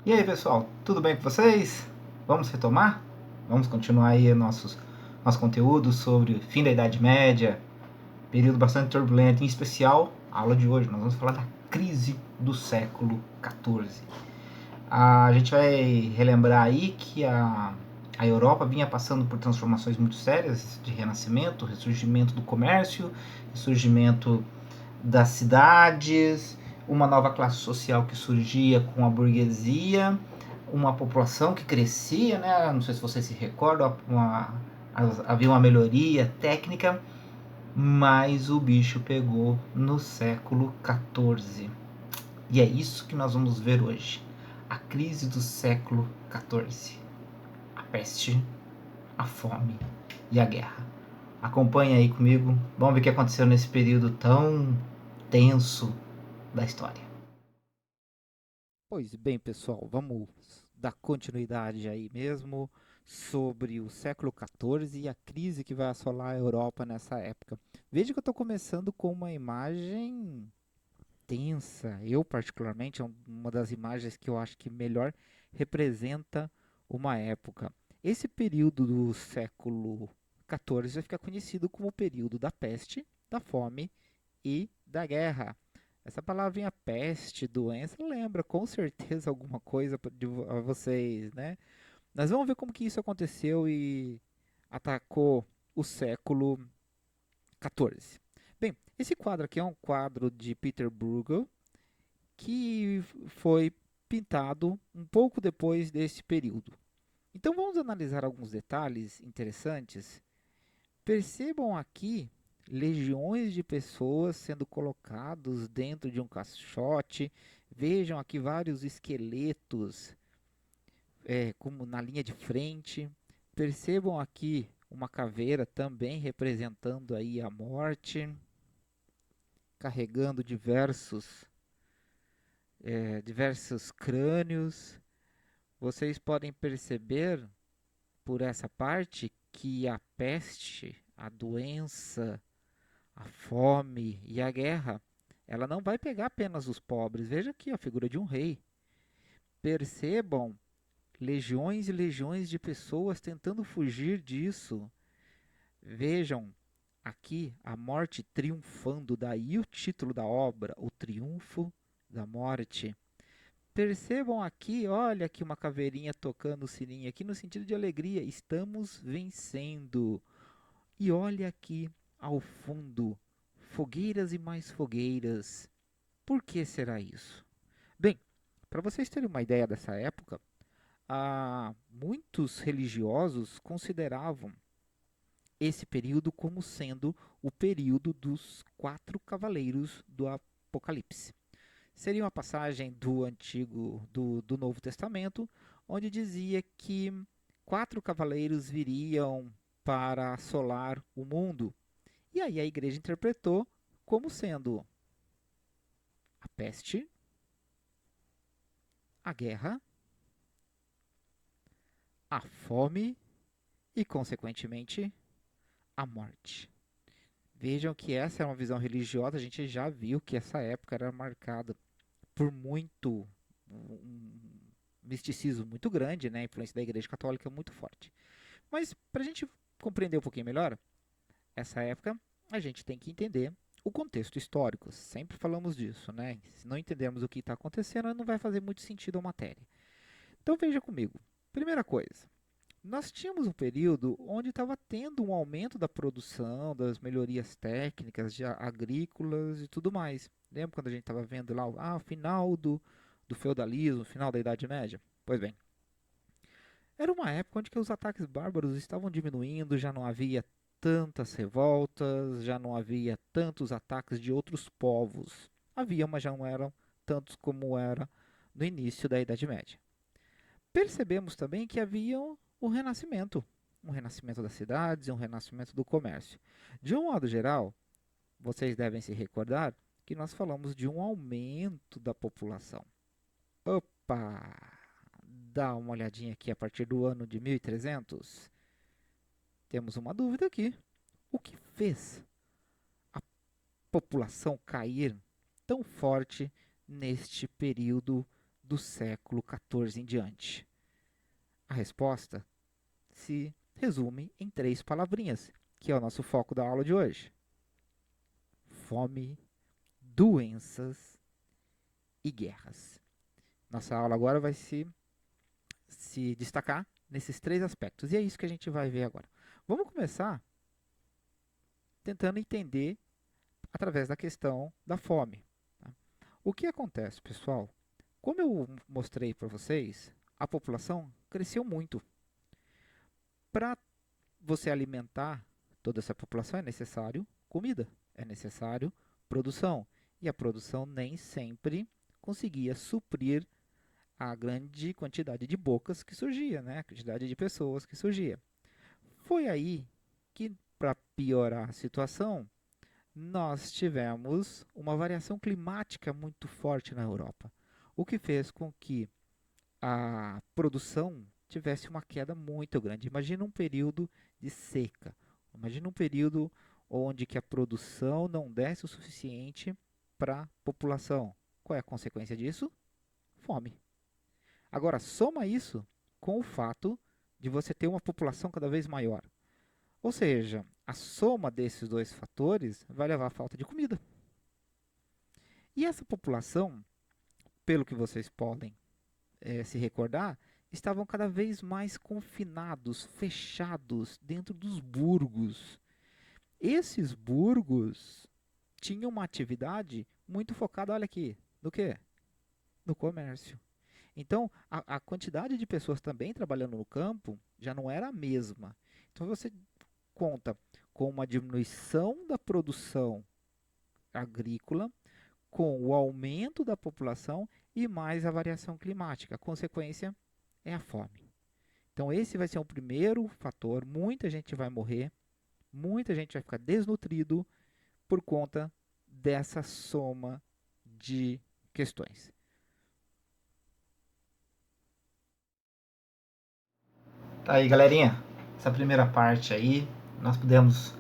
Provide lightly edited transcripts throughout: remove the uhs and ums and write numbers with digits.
E aí, pessoal, tudo bem com vocês? Vamos retomar? Vamos continuar aí nosso conteúdo sobre fim da Idade Média, período bastante turbulento, em especial a aula de hoje. Nós vamos falar da crise do século XIV. A gente vai relembrar aí que a Europa vinha passando por transformações muito sérias de renascimento, ressurgimento do comércio, ressurgimento das cidades, uma nova classe social que surgia com a burguesia, uma população que crescia, né? Não sei se vocês se recordam, havia uma melhoria técnica, mas o bicho pegou no século XIV. E é isso que nós vamos ver hoje. A crise do século XIV. A peste, a fome e a guerra. Acompanhe aí comigo. Vamos ver o que aconteceu nesse período tão tenso da história. Pois bem, pessoal, vamos dar continuidade aí mesmo sobre o século XIV e a crise que vai assolar a Europa nessa época. Veja que eu estou começando com uma imagem tensa. Eu, particularmente, é uma das imagens que eu acho que melhor representa uma época. Esse período do século XIV vai ficar conhecido como o período da peste, da fome e da guerra. Essa palavrinha peste, doença, lembra com certeza alguma coisa a vocês, né? Nós vamos ver como que isso aconteceu e atacou o século XIV. Bem, esse quadro aqui é um quadro de Peter Bruegel que foi pintado um pouco depois desse período. Então vamos analisar alguns detalhes interessantes. Percebam aqui legiões de pessoas sendo colocados dentro de um caixote. Vejam aqui vários esqueletos, como na linha de frente. Percebam aqui uma caveira também representando aí a morte, carregando diversos crânios. Vocês podem perceber por essa parte que a peste, a doença, a fome e a guerra, ela não vai pegar apenas os pobres. Veja aqui a figura de um rei. Percebam legiões e legiões de pessoas tentando fugir disso. Vejam aqui a morte triunfando, daí o título da obra, O Triunfo da Morte. Percebam aqui, olha aqui uma caveirinha tocando o sininho aqui no sentido de alegria, estamos vencendo. E olha aqui ao fundo, fogueiras e mais fogueiras. Por que será isso? Bem, para vocês terem uma ideia dessa época, muitos religiosos consideravam esse período como sendo o período dos quatro cavaleiros do Apocalipse. Seria uma passagem do Novo Testamento, onde dizia que quatro cavaleiros viriam para assolar o mundo. E aí a igreja interpretou como sendo a peste, a guerra, a fome e, consequentemente, a morte. Vejam que essa é uma visão religiosa, a gente já viu que essa época era marcada por um misticismo muito grande, né? A influência da Igreja Católica é muito forte. Mas para a gente compreender um pouquinho melhor essa época, a gente tem que entender o contexto histórico. Sempre falamos disso, né? Se não entendermos o que está acontecendo, não vai fazer muito sentido a matéria. Então veja comigo. Primeira coisa, nós tínhamos um período onde estava tendo um aumento da produção, das melhorias técnicas, agrícolas e tudo mais. Lembra quando a gente estava vendo lá o final do feudalismo, final da Idade Média? Pois bem, era uma época onde que os ataques bárbaros estavam diminuindo, já não havia tantas revoltas, já não havia tantos ataques de outros povos. Havia, mas já não eram tantos como era no início da Idade Média. Percebemos também que havia um renascimento das cidades e um renascimento do comércio. De um modo geral, vocês devem se recordar que nós falamos de um aumento da população. Opa! Dá uma olhadinha aqui a partir do ano de 1300. Temos uma dúvida aqui. O que fez a população cair tão forte neste período do século XIV em diante? A resposta se resume em 3 palavrinhas, que é o nosso foco da aula de hoje: fome, doenças e guerras. Nossa aula agora vai se destacar nesses 3 aspectos, e é isso que a gente vai ver agora. Vamos começar tentando entender através da questão da fome. Tá? O que acontece, pessoal? Como eu mostrei para vocês, a população cresceu muito. Para você alimentar toda essa população é necessário comida, é necessário produção. E a produção nem sempre conseguia suprir a grande quantidade de bocas que surgia, né? A quantidade de pessoas que surgia. Foi aí que, para piorar a situação, nós tivemos uma variação climática muito forte na Europa, o que fez com que a produção tivesse uma queda muito grande. Imagina um período de seca. Imagina um período onde que a produção não desse o suficiente para a população. Qual é a consequência disso? Fome. Agora, soma isso com o fato de você ter uma população cada vez maior. Ou seja, a soma desses 2 fatores vai levar à falta de comida. E essa população, pelo que vocês podem se recordar, estavam cada vez mais confinados, fechados dentro dos burgos. Esses burgos tinham uma atividade muito focada, olha aqui, no quê? No comércio. Então, a quantidade de pessoas também trabalhando no campo já não era a mesma. Então, você conta com uma diminuição da produção agrícola, com o aumento da população e mais a variação climática. A consequência é a fome. Então, esse vai ser o primeiro fator. Muita gente vai morrer, muita gente vai ficar desnutrido por conta dessa soma de questões. Tá aí, galerinha. Essa primeira parte aí, nós pudemos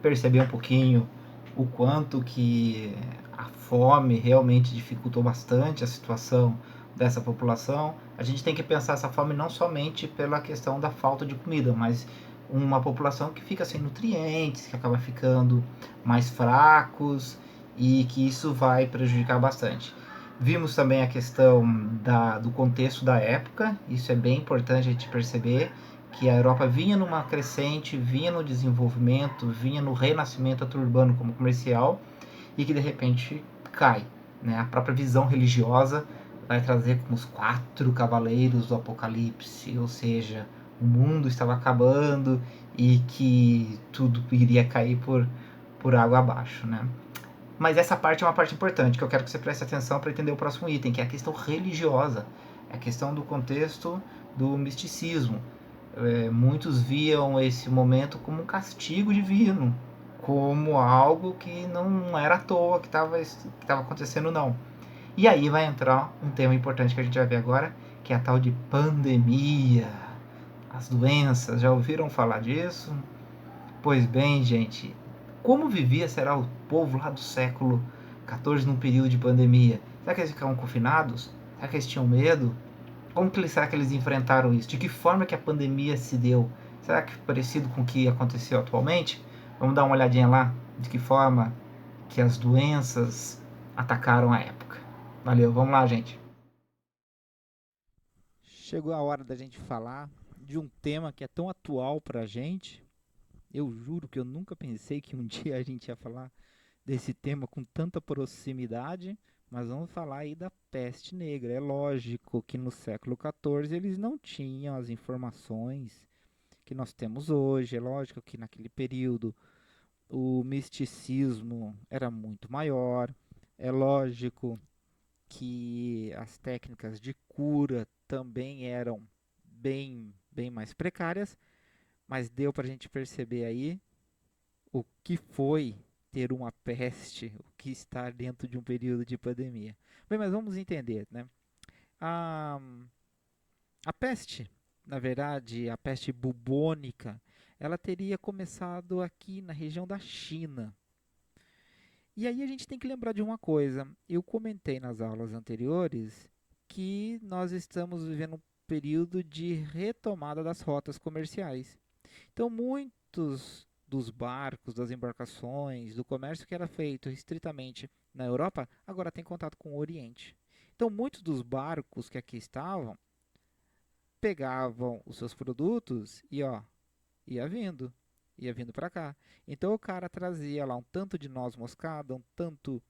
perceber um pouquinho o quanto que a fome realmente dificultou bastante a situação dessa população. A gente tem que pensar essa fome não somente pela questão da falta de comida, mas uma população que fica sem nutrientes, que acaba ficando mais fracos e que isso vai prejudicar bastante. Vimos também a questão do contexto da época, isso é bem importante a gente perceber, que a Europa vinha numa crescente, vinha no desenvolvimento, vinha no renascimento tanto urbano como comercial, e que de repente cai. Né? A própria visão religiosa vai trazer como os 4 cavaleiros do Apocalipse, ou seja, o mundo estava acabando e que tudo iria cair por água abaixo. Né? Mas essa parte é uma parte importante, que eu quero que você preste atenção para entender o próximo item, que é a questão religiosa, a questão do contexto do misticismo. Muitos viam esse momento como um castigo divino, como algo que não era à toa que estava acontecendo, não. E aí vai entrar um tema importante que a gente vai ver agora, que é a tal de pandemia. As doenças, já ouviram falar disso? Pois bem, gente, como vivia, será, o povo lá do século XIV num período de pandemia? Será que eles ficavam confinados? Será que eles tinham medo? Como que será que eles enfrentaram isso? De que forma que a pandemia se deu? Será que parecido com o que aconteceu atualmente? Vamos dar uma olhadinha lá de que forma que as doenças atacaram a época. Valeu, vamos lá, gente. Chegou a hora da gente falar de um tema que é tão atual para a gente. Eu juro que eu nunca pensei que um dia a gente ia falar desse tema com tanta proximidade, mas vamos falar aí da peste negra. É lógico que no século XIV eles não tinham as informações que nós temos hoje. É lógico que naquele período o misticismo era muito maior. É lógico que as técnicas de cura também eram bem mais precárias, mas deu para a gente perceber aí o que foi ter uma peste, o que estar dentro de um período de pandemia. Bem, mas vamos entender, né? A, a peste, na verdade, a peste bubônica, ela teria começado aqui na região da China. E aí a gente tem que lembrar de uma coisa. Eu comentei nas aulas anteriores que nós estamos vivendo um período de retomada das rotas comerciais. Então, muitos dos barcos, das embarcações, do comércio que era feito estritamente na Europa, agora tem contato com o Oriente. Então, muitos dos barcos que aqui estavam pegavam os seus produtos e ó, ia vindo, ia vindo para cá. Então o cara trazia lá um tanto de noz moscada, um tanto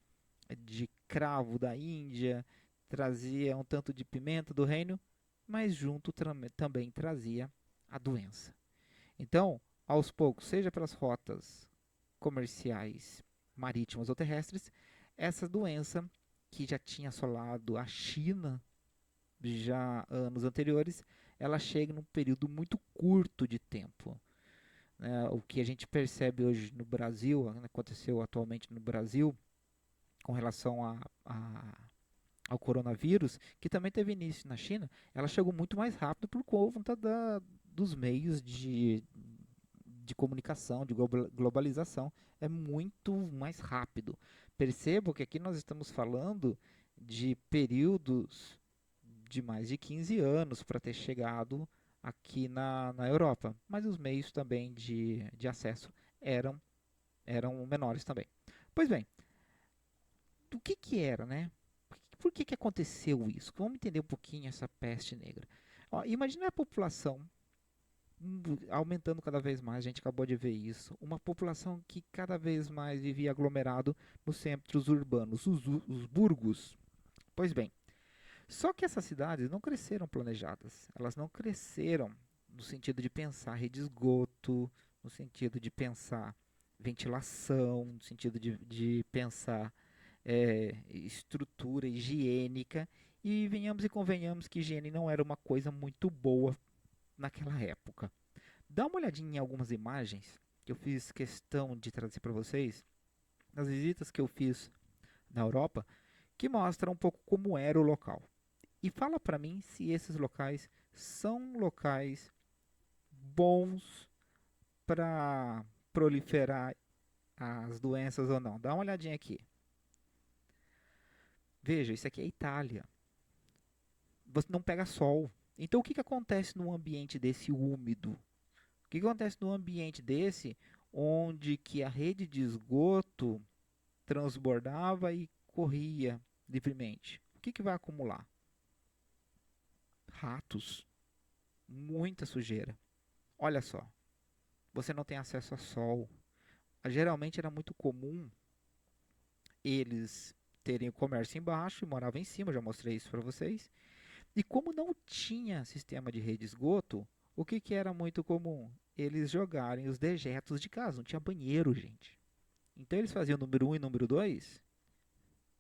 de cravo da Índia, trazia um tanto de pimenta do reino, mas junto também trazia a doença. Então, aos poucos, seja pelas rotas comerciais marítimas ou terrestres, essa doença que já tinha assolado a China já anos anteriores, ela chega num período muito curto de tempo. Né? O que a gente percebe hoje no Brasil, aconteceu atualmente no Brasil, com relação ao coronavírus, que também teve início na China, ela chegou muito mais rápido por conta dos meios de comunicação, de globalização. É muito mais rápido. Percebo que aqui nós estamos falando de períodos de mais de 15 anos para ter chegado aqui na Europa, mas os meios também de acesso eram, eram menores também. Pois bem, o que era, né? Por que aconteceu isso? Vamos entender um pouquinho essa peste negra. Ó, imagina a população aumentando cada vez mais, a gente acabou de ver isso. Uma população que cada vez mais vivia aglomerado nos centros urbanos, os burgos. Pois bem, só que essas cidades não cresceram planejadas. Elas não cresceram no sentido de pensar rede de esgoto, no sentido de pensar ventilação, no sentido de pensar estrutura higiênica. E venhamos e convenhamos que higiene não era uma coisa muito boa naquela época. Dá uma olhadinha em algumas imagens que eu fiz questão de trazer para vocês, nas visitas que eu fiz na Europa, que mostram um pouco como era o local. E fala para mim se esses locais são locais bons para proliferar as doenças ou não. Dá uma olhadinha aqui. Veja, isso aqui é Itália. Você não pega sol. Então o que acontece num ambiente desse úmido? O que acontece num ambiente desse onde que a rede de esgoto transbordava e corria livremente? O que vai acumular? Ratos, muita sujeira. Olha só, você não tem acesso a sol. Geralmente era muito comum eles terem o comércio embaixo e moravam em cima, já mostrei isso para vocês. E como não tinha sistema de rede de esgoto, o que era muito comum? Eles jogarem os dejetos de casa, não tinha banheiro, gente. Então eles faziam número um e número 2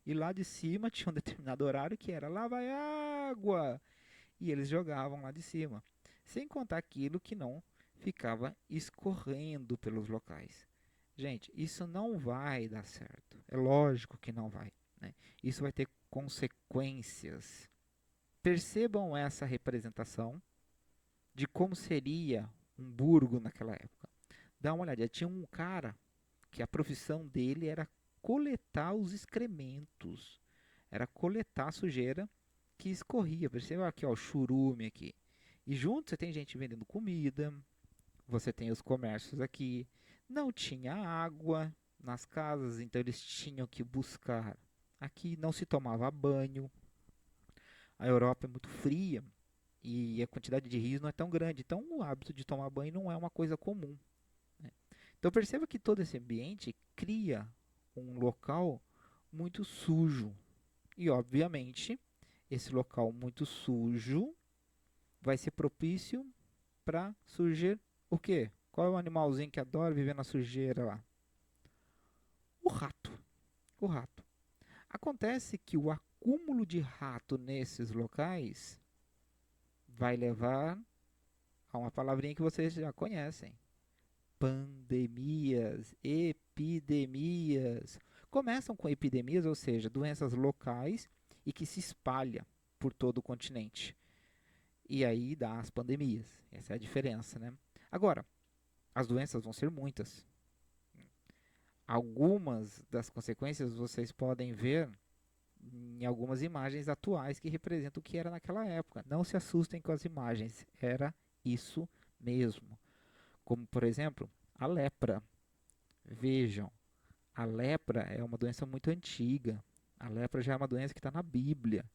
e lá de cima tinha um determinado horário que era lá vai água, e eles jogavam lá de cima. Sem contar aquilo que não ficava escorrendo pelos locais. Gente, isso não vai dar certo. É lógico que não vai. Né? Isso vai ter consequências. Percebam essa representação de como seria um burgo naquela época. Dá uma olhada. Tinha um cara que a profissão dele era coletar os excrementos. Era coletar a sujeira que escorria. Perceba aqui, ó, o churume aqui. E junto você tem gente vendendo comida, você tem os comércios aqui. Não tinha água nas casas, então eles tinham que buscar. Aqui não se tomava banho. A Europa é muito fria e a quantidade de rios não é tão grande, então o hábito de tomar banho não é uma coisa comum. Né? Então perceba que todo esse ambiente cria um local muito sujo. E obviamente, esse local muito sujo vai ser propício para surgir o quê? Qual é o animalzinho que adora viver na sujeira lá? O rato. O rato. Acontece que o acúmulo de rato nesses locais vai levar a uma palavrinha que vocês já conhecem: pandemias, epidemias. Começam com epidemias, ou seja, doenças locais e que se espalha por todo o continente. E aí dá as pandemias. Essa é a diferença, né? Agora, as doenças vão ser muitas. Algumas das consequências vocês podem ver em algumas imagens atuais que representam o que era naquela época. Não se assustem com as imagens, era isso mesmo. Como, por exemplo, a lepra. Vejam, a lepra é uma doença muito antiga. A lepra já é uma doença que está na Bíblia.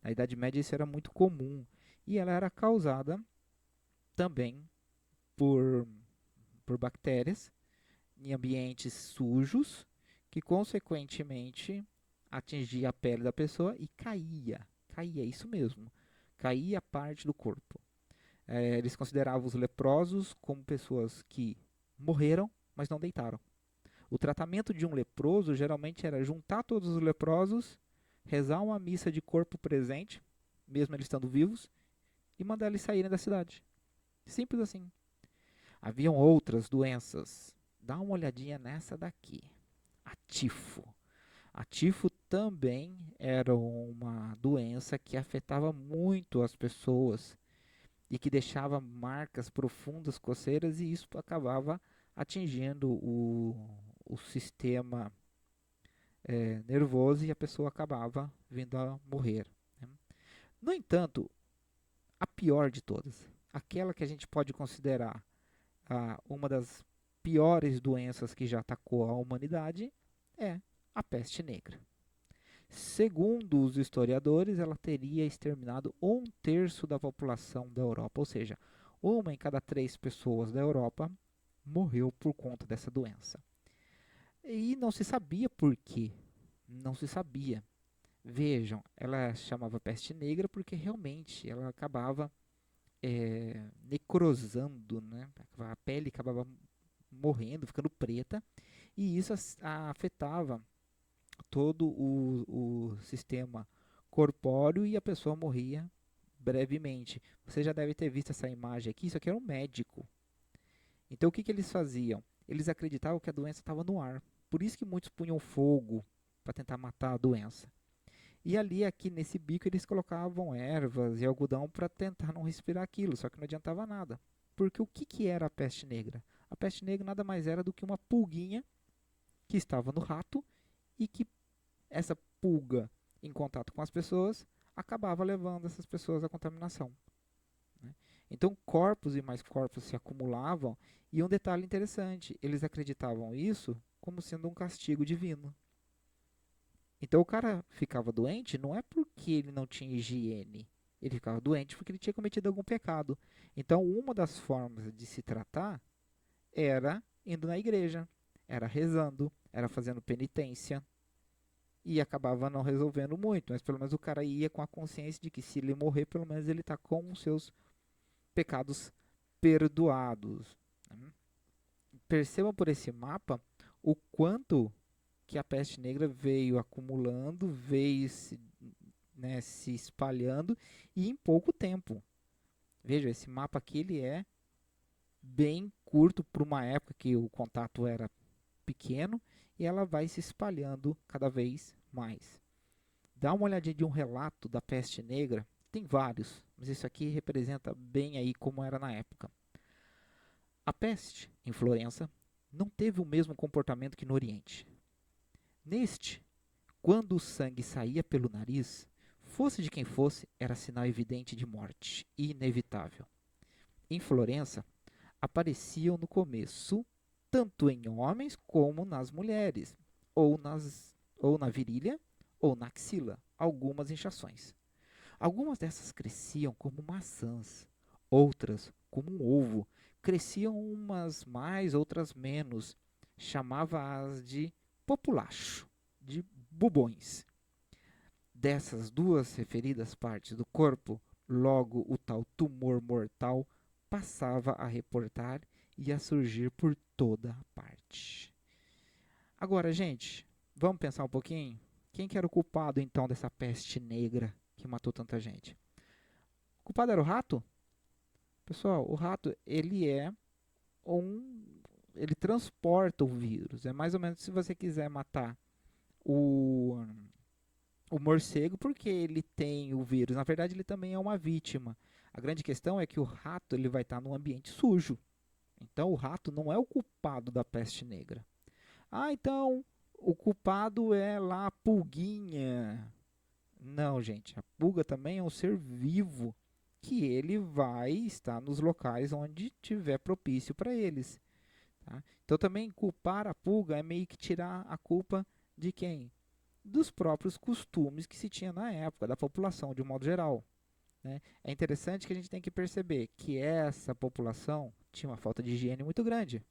Na Idade Média isso era muito comum. E ela era causada também por, por bactérias em ambientes sujos, que consequentemente atingia a pele da pessoa e caía. Caía, isso mesmo. Caía parte do corpo. Eles consideravam os leprosos como pessoas que morreram, mas não deitaram. O tratamento de um leproso geralmente era juntar todos os leprosos, rezar uma missa de corpo presente, mesmo eles estando vivos, e mandar eles saírem da cidade. Simples assim. Haviam outras doenças. Dá uma olhadinha nessa daqui. A tifo. A tifo também era uma doença que afetava muito as pessoas e que deixava marcas profundas, coceiras, e isso acabava atingindo o sistema nervoso e a pessoa acabava vindo a morrer. Né? No entanto, a pior de todas, aquela que a gente pode considerar uma das piores doenças que já atacou a humanidade, é a peste negra. Segundo os historiadores, ela teria exterminado 1/3 da população da Europa, ou seja, 1 em cada 3 pessoas da Europa morreu por conta dessa doença. E não se sabia por quê. Não se sabia. Vejam, ela chamava peste negra porque realmente ela acabava necrosando, né? A pele acabava morrendo, ficando preta, e isso afetava todo o sistema corpóreo e a pessoa morria brevemente. Você já deve ter visto essa imagem aqui, isso aqui era um médico. Então o que, que eles faziam? Eles acreditavam que a doença estava no ar. Por isso que muitos punham fogo para tentar matar a doença. E ali, aqui nesse bico, eles colocavam ervas e algodão para tentar não respirar aquilo, só que não adiantava nada. Porque o que, que era a peste negra? A peste negra nada mais era do que uma pulguinha que estava no rato e que essa pulga, em contato com as pessoas, acabava levando essas pessoas à contaminação. Né? Então, corpos e mais corpos se acumulavam, e um detalhe interessante, eles acreditavam isso como sendo um castigo divino. Então o cara ficava doente não é porque ele não tinha higiene, ele ficava doente porque ele tinha cometido algum pecado. Então uma das formas de se tratar era indo na igreja, era rezando, era fazendo penitência, e acabava não resolvendo muito, mas pelo menos o cara ia com a consciência de que se ele morrer, pelo menos ele está com os seus pecados perdoados. Né? Percebam por esse mapa o quanto que a peste negra veio acumulando, veio se espalhando, e em pouco tempo. Veja, esse mapa aqui ele é bem curto para uma época que o contato era pequeno, e ela vai se espalhando cada vez mais. Dá uma olhadinha de um relato da peste negra, tem vários, mas isso aqui representa bem aí como era na época. A peste, em Florença, não teve o mesmo comportamento que no Oriente. Neste, quando o sangue saía pelo nariz, fosse de quem fosse, era sinal evidente de morte, inevitável. Em Florença, apareciam no começo tanto em homens como nas mulheres, ou na virilha ou na axila, algumas inchações. Algumas dessas cresciam como maçãs, outras como um ovo. Cresciam umas mais, outras menos. Chamava-as de populacho, de bubões. Dessas duas referidas partes do corpo, logo o tal tumor mortal passava a reportar e a surgir por toda a parte. Agora, gente, vamos pensar um pouquinho? Quem que era o culpado então dessa peste negra que matou tanta gente? O culpado era o rato? Pessoal, o rato, um ele transporta o vírus. É mais ou menos se você quiser matar o o morcego porque ele tem o vírus. Na verdade, ele também é uma vítima. A grande questão é que o rato ele vai estar num ambiente sujo. Então, o rato não é o culpado da peste negra. Ah, então o culpado é lá a pulguinha. Não, gente, a pulga também é um ser vivo que ele vai estar nos locais onde tiver propício para eles. Tá? Então também culpar a pulga é meio que tirar a culpa de quem? Dos próprios costumes que se tinha na época, da população de um modo geral. Né? É interessante que a gente tem que perceber que essa população tinha uma falta de higiene muito grande,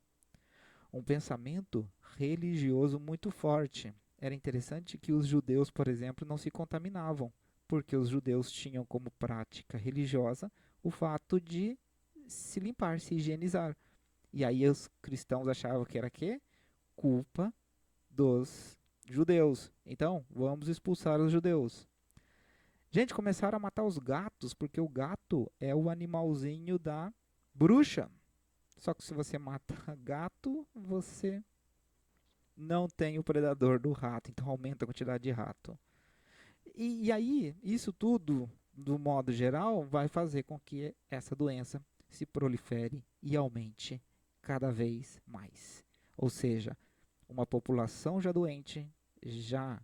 um pensamento religioso muito forte. Era interessante que os judeus, por exemplo, não se contaminavam, porque os judeus tinham como prática religiosa o fato de se limpar, se higienizar. E aí os cristãos achavam que era quê? Culpa dos judeus. Então, vamos expulsar os judeus. Gente, começaram a matar os gatos, porque o gato é o animalzinho da bruxa. Só que se você mata gato, você não tem o predador do rato, então aumenta a quantidade de rato. E aí, isso tudo, do modo geral, vai fazer com que essa doença se prolifere e aumente cada vez mais. Ou seja, uma população já doente, já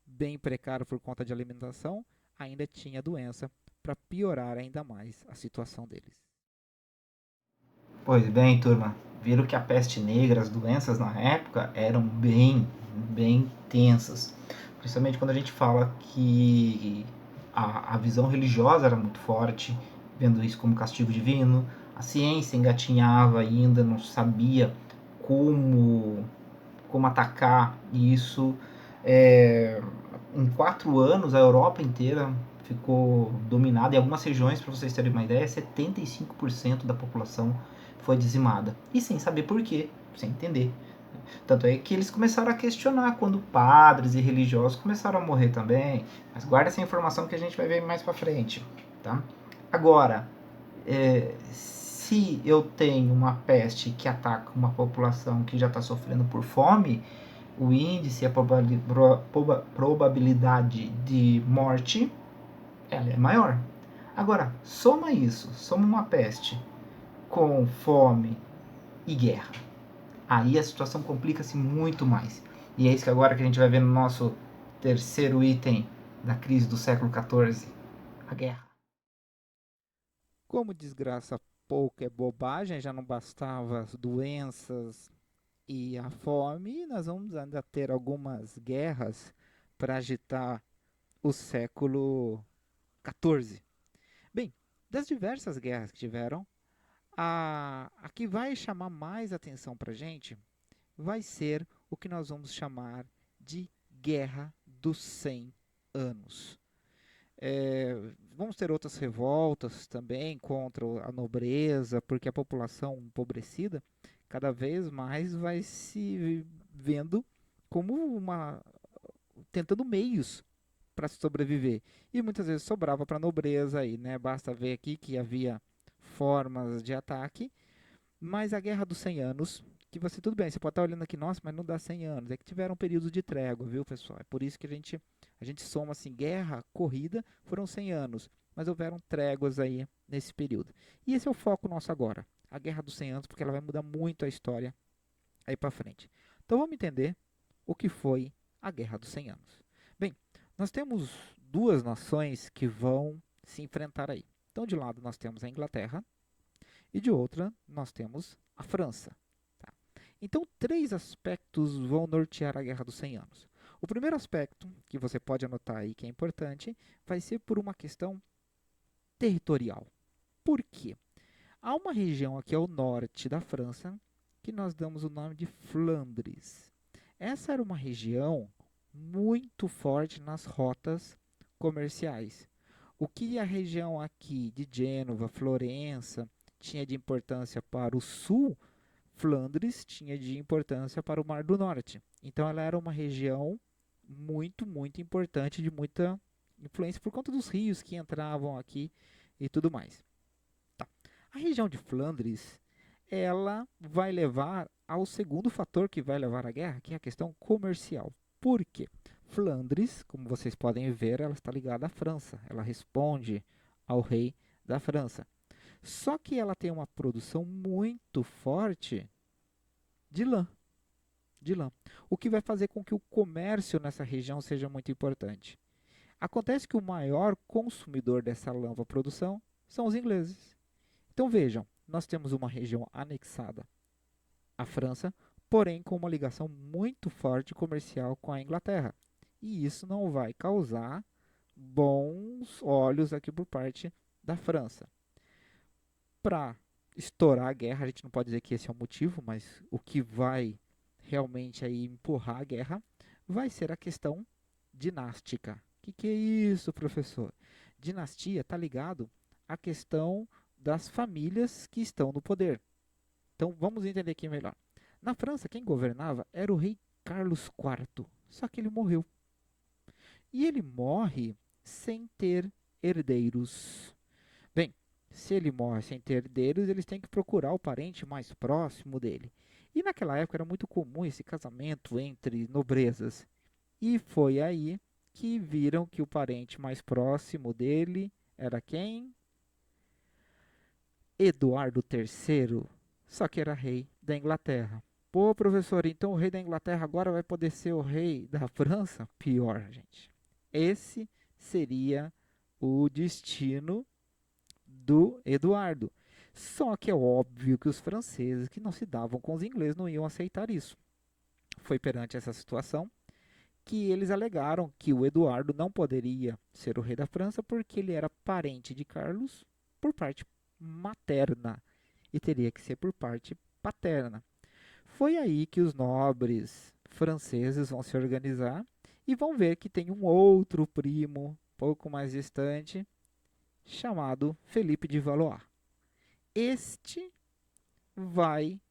bem precária por conta de alimentação, ainda tinha doença para piorar ainda mais a situação deles. Pois bem, turma, viram que a peste negra, as doenças na época eram bem tensas. Principalmente quando a gente fala que a visão religiosa era muito forte, vendo isso como castigo divino. A ciência engatinhava ainda, não sabia como atacar isso. Em 4 anos, a Europa inteira ficou dominada. Em algumas regiões, para vocês terem uma ideia, 75% da população foi dizimada. E sem saber por quê, sem entender. Tanto é que eles começaram a questionar quando padres e religiosos começaram a morrer também. Mas guarda essa informação que a gente vai ver mais para frente. Tá? Agora, se eu tenho uma peste que ataca uma população que já está sofrendo por fome, o índice, a probabilidade de morte, ela é maior. Agora, soma isso, soma uma peste com fome e guerra. Aí a situação complica-se muito mais. E é isso que agora que a gente vai ver no nosso terceiro item da crise do século XIV, a guerra. Como desgraça pouca é bobagem, já não bastava as doenças e a fome, nós vamos ainda ter algumas guerras para agitar o século XIV. Bem, das diversas guerras que tiveram, a que vai chamar mais atenção para a gente vai ser o que nós vamos chamar de Guerra dos 100 Anos. Vamos ter outras revoltas também contra a nobreza, porque a população empobrecida cada vez mais vai se vendo como tentando meios para sobreviver. E muitas vezes sobrava para a nobreza aí, né? Basta ver aqui que havia formas de ataque, mas a Guerra dos 100 Anos, que você, tudo bem, você pode estar olhando aqui, nossa, mas não dá 100 anos. É que tiveram períodos de trégua, viu, pessoal? É por isso que a gente soma assim, guerra, corrida, foram 100 anos, mas houveram tréguas aí nesse período. E esse é o foco nosso agora, a Guerra dos 100 Anos, porque ela vai mudar muito a história aí para frente. Então vamos entender o que foi a Guerra dos 100 Anos. Bem, nós temos duas nações que vão se enfrentar aí. Então, de um lado nós temos a Inglaterra e de outra nós temos a França. Tá? Então, três aspectos vão nortear a Guerra dos 100 Anos. O primeiro aspecto, que você pode anotar aí que é importante, vai ser por uma questão territorial. Por quê? Há uma região aqui ao norte da França que nós damos o nome de Flandres. Essa era uma região muito forte nas rotas comerciais. O que a região aqui de Gênova, Florença, tinha de importância para o sul, Flandres tinha de importância para o Mar do Norte. Então ela era uma região muito importante, de muita influência por conta dos rios que entravam aqui e tudo mais. Tá. A região de Flandres, ela vai levar ao segundo fator que vai levar à guerra, que é a questão comercial. Por quê? Flandres, como vocês podem ver, ela está ligada à França. Ela responde ao rei da França. Só que ela tem uma produção muito forte de lã. De lã. O que vai fazer com que o comércio nessa região seja muito importante. Acontece que o maior consumidor dessa lã produção são os ingleses. Então vejam, nós temos uma região anexada à França, porém com uma ligação muito forte comercial com a Inglaterra. E isso não vai causar bons olhos aqui por parte da França. Para estourar a guerra, a gente não pode dizer que esse é o motivo, mas o que vai realmente aí empurrar a guerra vai ser a questão dinástica. Que é isso, professor? Dinastia está ligado à questão das famílias que estão no poder. Então vamos entender aqui melhor. Na França, quem governava era o rei Carlos IV, só que ele morreu. E ele morre sem ter herdeiros. Bem, se ele morre sem ter herdeiros, eles têm que procurar o parente mais próximo dele. E naquela época era muito comum esse casamento entre nobrezas. E foi aí que viram que o parente mais próximo dele era quem? Eduardo III, só que era rei da Inglaterra. Pô, professor, então o rei da Inglaterra agora vai poder ser o rei da França? Pior, gente. Esse seria o destino do Eduardo. Só que é óbvio que os franceses, que não se davam com os ingleses, não iam aceitar isso. Foi perante essa situação que eles alegaram que o Eduardo não poderia ser o rei da França porque ele era parente de Carlos por parte materna e teria que ser por parte paterna. Foi aí que os nobres franceses vão se organizar e vão ver que tem um outro primo, pouco mais distante, chamado Felipe de Valois. Este vai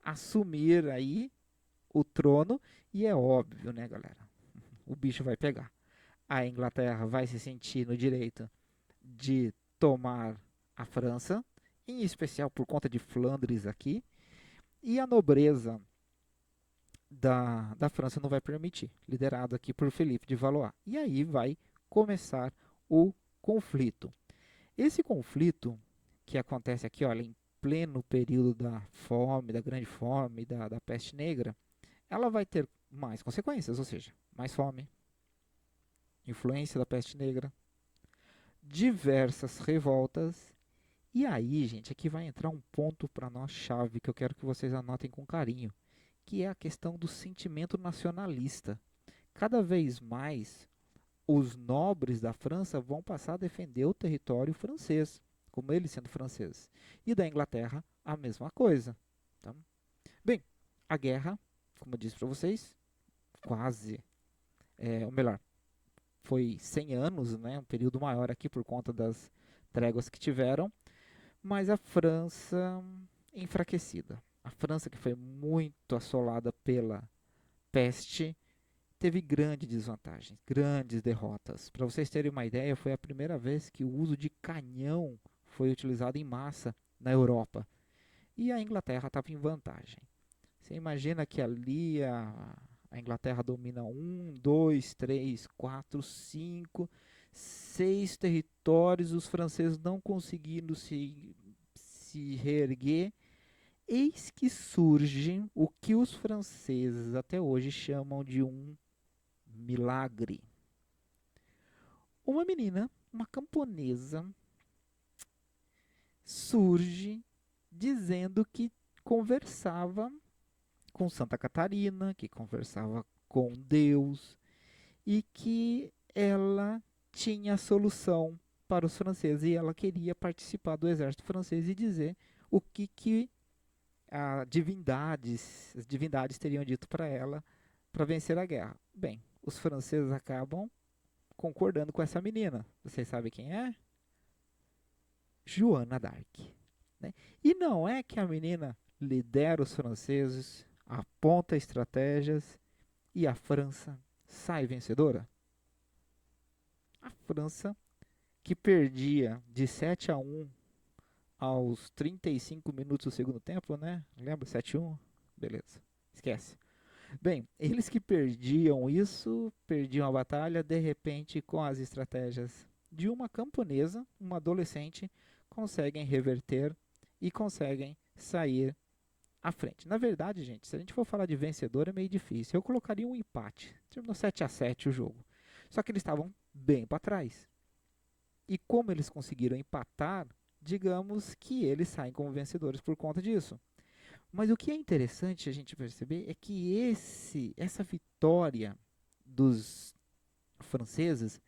assumir aí o trono e é óbvio, né, galera? O bicho vai pegar. A Inglaterra vai se sentir no direito de tomar a França, em especial por conta de Flandres aqui, e a nobreza da França não vai permitir, liderado aqui por Felipe de Valois. E aí vai começar o conflito. Esse conflito que acontece aqui, olha, em pleno período da fome, da grande fome, da peste negra, ela vai ter mais consequências, ou seja, mais fome, influência da peste negra, diversas revoltas. E aí, gente, aqui vai entrar um ponto para nós chave que eu quero que vocês anotem com carinho, que é a questão do sentimento nacionalista. Cada vez mais os nobres da França vão passar a defender o território francês, como eles sendo franceses. E da Inglaterra, a mesma coisa. Tá? Bem, a guerra, como eu disse para vocês, quase, ou melhor, foi 100 anos, né, um período maior aqui por conta das tréguas que tiveram, mas a França enfraquecida. A França que foi muito assolada pela peste teve grandes desvantagens, grandes derrotas. Para vocês terem uma ideia, foi a primeira vez que o uso de canhão foi utilizado em massa na Europa. E a Inglaterra estava em vantagem. Você imagina que ali a Inglaterra domina um, dois, três, quatro, cinco, seis territórios, os franceses não conseguindo se reerguer. Eis que surge o que os franceses até hoje chamam de um milagre. Uma menina, uma camponesa, surge dizendo que conversava com Santa Catarina, que conversava com Deus e que ela tinha a solução para os franceses e ela queria participar do exército francês e dizer o que as divindades teriam dito para ela para vencer a guerra. Bem, os franceses acabam concordando com essa menina. Vocês sabem quem é? Joana d'Arc. Né? E não é que a menina lidera os franceses, aponta estratégias e a França sai vencedora? A França, que perdia de 7-1 aos 35 minutos do segundo tempo, né? Lembra? 7-1? Beleza. Esquece. Bem, eles que perdiam isso, perdiam a batalha, de repente, com as estratégias de uma camponesa, uma adolescente, conseguem reverter e conseguem sair à frente. Na verdade, gente, se a gente for falar de vencedor é meio difícil. Eu colocaria um empate. Terminou 7-7 o jogo. Só que eles estavam bem para trás. E como eles conseguiram empatar, digamos que eles saem como vencedores por conta disso. Mas o que é interessante a gente perceber é que essa vitória dos franceses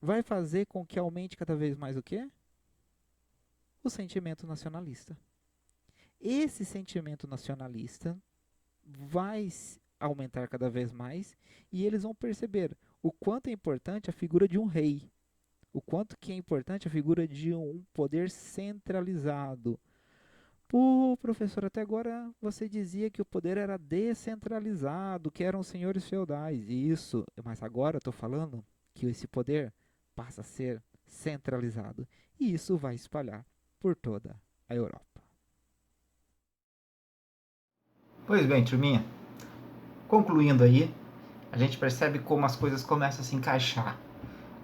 vai fazer com que aumente cada vez mais o quê? O sentimento nacionalista. Esse sentimento nacionalista vai aumentar cada vez mais e eles vão perceber o quanto é importante a figura de um rei, o quanto que é importante a figura de um poder centralizado. Pô, professor, até agora você dizia que o poder era descentralizado, que eram os senhores feudais. Isso, mas agora eu estou falando que esse poder passa a ser centralizado. E isso vai espalhar por toda a Europa. Pois bem, turminha, concluindo aí, a gente percebe como as coisas começam a se encaixar.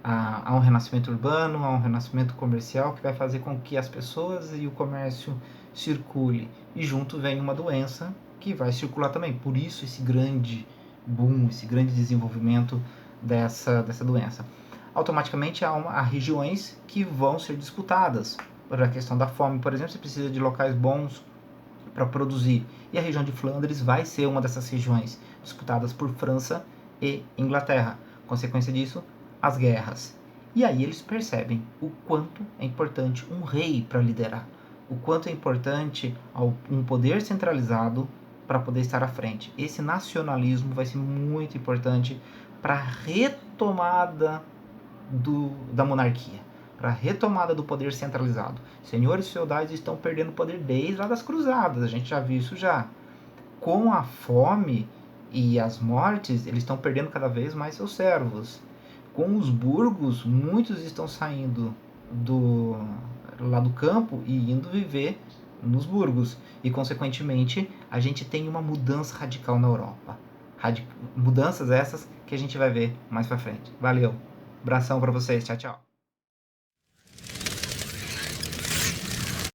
Há um renascimento urbano, há um renascimento comercial que vai fazer com que as pessoas e o comércio circule. E junto vem uma doença que vai circular também. Por isso esse grande boom, esse grande desenvolvimento dessa doença. Automaticamente há regiões que vão ser disputadas. Por a questão da fome, por exemplo, você precisa de locais bons para produzir. E a região de Flandres vai ser uma dessas regiões disputadas por França e Inglaterra. Consequência disso, as guerras. E aí eles percebem o quanto é importante um rei para liderar, o quanto é importante um poder centralizado para poder estar à frente. Esse nacionalismo vai ser muito importante para a retomada da monarquia, para a retomada do poder centralizado. Senhores feudais estão perdendo poder desde lá das cruzadas, a gente já viu isso já. Com a fome e as mortes, eles estão perdendo cada vez mais seus servos. Com os burgos, muitos estão saindo lá do campo e indo viver nos burgos. E, consequentemente, a gente tem uma mudança radical na Europa. Mudanças essas que a gente vai ver mais pra frente. Valeu! Abração pra vocês. Tchau, tchau.